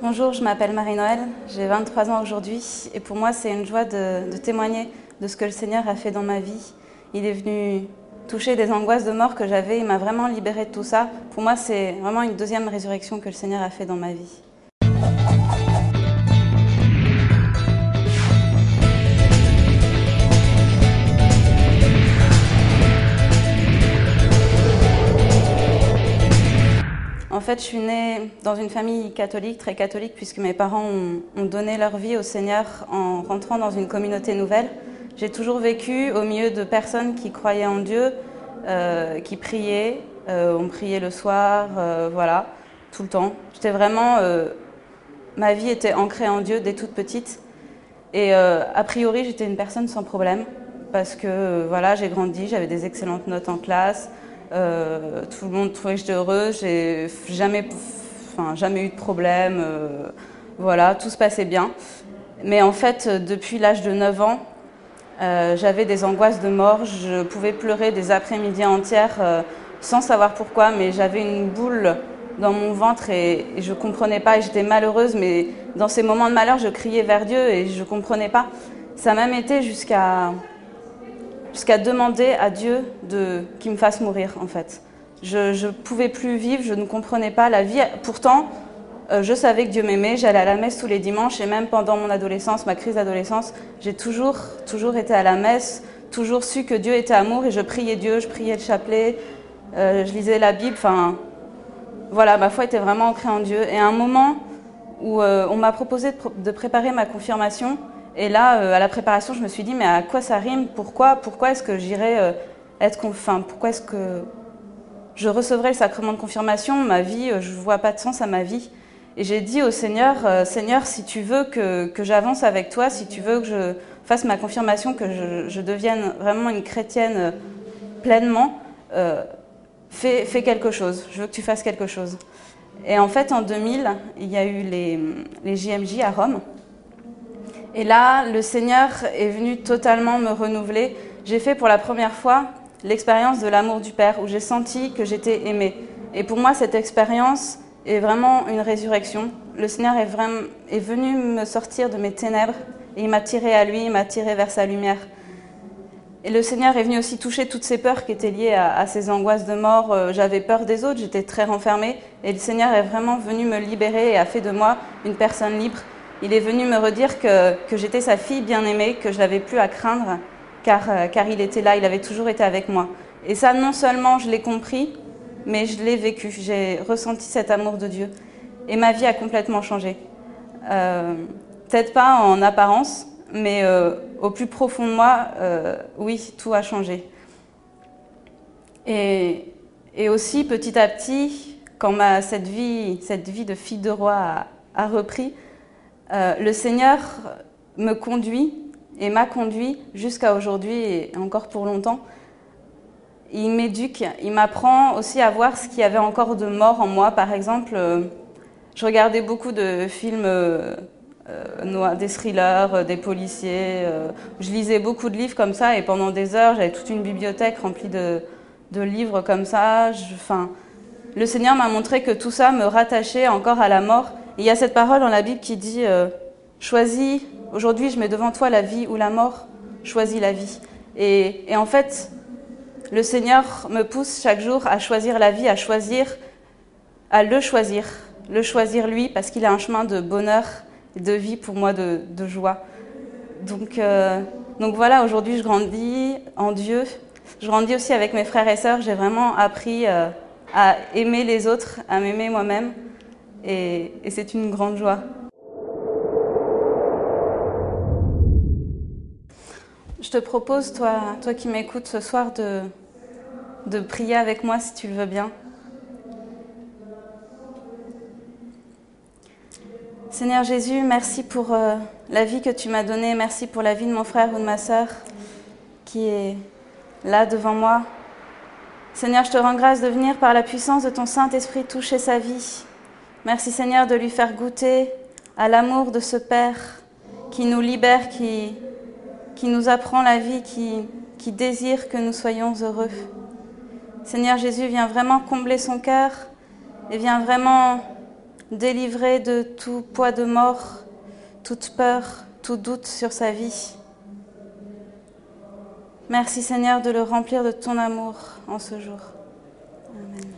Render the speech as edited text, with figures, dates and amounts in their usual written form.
Bonjour, je m'appelle Marie-Noël, j'ai 23 ans aujourd'hui et pour moi c'est une joie de témoigner de ce que le Seigneur a fait dans ma vie. Il est venu toucher des angoisses de mort que j'avais, il m'a vraiment libérée de tout ça. Pour moi c'est vraiment une deuxième résurrection que le Seigneur a fait dans ma vie. En fait, je suis née dans une famille catholique, très catholique, puisque mes parents ont donné leur vie au Seigneur en rentrant dans une communauté nouvelle. J'ai toujours vécu au milieu de personnes qui croyaient en Dieu, qui priaient. On priait le soir, voilà, tout le temps. J'étais vraiment, ma vie était ancrée en Dieu dès toute petite. Et a priori, j'étais une personne sans problème, parce que voilà, j'ai grandi, j'avais des excellentes notes en classe. Tout le monde trouvait que j'étais heureuse, j'ai jamais eu de problème, voilà, tout se passait bien. Mais en fait, depuis l'âge de 9 ans, j'avais des angoisses de mort, je pouvais pleurer des après-midi entières sans savoir pourquoi, mais j'avais une boule dans mon ventre et je ne comprenais pas et j'étais malheureuse, mais dans ces moments de malheur, je criais vers Dieu et je ne comprenais pas. Ça m'a même été jusqu'à demander à Dieu qu'il me fasse mourir, en fait. Je ne pouvais plus vivre, je ne comprenais pas la vie. Pourtant, je savais que Dieu m'aimait, j'allais à la messe tous les dimanches, et même pendant mon adolescence, ma crise d'adolescence, j'ai toujours été à la messe, toujours su que Dieu était amour, et je priais Dieu, je priais le chapelet, je lisais la Bible, enfin, voilà, ma foi était vraiment ancrée en Dieu. Et à un moment où on m'a proposé de préparer ma confirmation, et là, à la préparation, je me suis dit, mais à quoi ça rime ? Pourquoi est-ce que j'irais pourquoi est-ce que je recevrais le sacrement de confirmation ? Ma vie, je ne vois pas de sens à ma vie. Et j'ai dit au Seigneur, Seigneur, si tu veux que j'avance avec toi, si tu veux que je fasse ma confirmation, que je devienne vraiment une chrétienne pleinement, fais quelque chose. Je veux que tu fasses quelque chose. Et en fait, en 2000, il y a eu les JMJ à Rome. Et là, le Seigneur est venu totalement me renouveler. J'ai fait pour la première fois l'expérience de l'amour du Père, où j'ai senti que j'étais aimée. Et pour moi, cette expérience est vraiment une résurrection. Le Seigneur est venu me sortir de mes ténèbres, et il m'a tiré à lui, il m'a tiré vers sa lumière. Et le Seigneur est venu aussi toucher toutes ces peurs qui étaient liées à ces angoisses de mort. J'avais peur des autres, j'étais très renfermée. Et le Seigneur est vraiment venu me libérer et a fait de moi une personne libre. Il est venu me redire que j'étais sa fille bien-aimée, que je n'avais plus à craindre, car il était là, il avait toujours été avec moi. Et ça, non seulement je l'ai compris, mais je l'ai vécu. J'ai ressenti cet amour de Dieu. Et ma vie a complètement changé. Peut-être pas en apparence, mais au plus profond de moi, oui, tout a changé. Et aussi, petit à petit, quand cette vie de fille de roi a repris, le Seigneur me conduit et m'a conduit jusqu'à aujourd'hui et encore pour longtemps. Il m'éduque, il m'apprend aussi à voir ce qu'il y avait encore de mort en moi. Par exemple, je regardais beaucoup de films des thrillers, des policiers. Je lisais beaucoup de livres comme ça et pendant des heures, j'avais toute une bibliothèque remplie de livres comme ça. Le Seigneur m'a montré que tout ça me rattachait encore à la mort. Et il y a cette parole dans la Bible qui dit « Choisis, aujourd'hui je mets devant toi la vie ou la mort, choisis la vie ». Et en fait, le Seigneur me pousse chaque jour à choisir la vie, à le choisir lui, parce qu'il a un chemin de bonheur, de vie pour moi, de joie. Donc voilà, aujourd'hui je grandis en Dieu, je grandis aussi avec mes frères et sœurs, j'ai vraiment appris à aimer les autres, à m'aimer moi-même. Et c'est une grande joie. Je te propose, toi qui m'écoutes ce soir, de prier avec moi si tu le veux bien. Seigneur Jésus, merci pour la vie que tu m'as donnée. Merci pour la vie de mon frère ou de ma sœur qui est là devant moi. Seigneur, je te rends grâce de venir par la puissance de ton Saint-Esprit toucher sa vie. Merci Seigneur de lui faire goûter à l'amour de ce Père qui nous libère, qui nous apprend la vie, qui désire que nous soyons heureux. Seigneur Jésus, viens vraiment combler son cœur et viens vraiment délivré de tout poids de mort, toute peur, tout doute sur sa vie. Merci Seigneur de le remplir de ton amour en ce jour. Amen.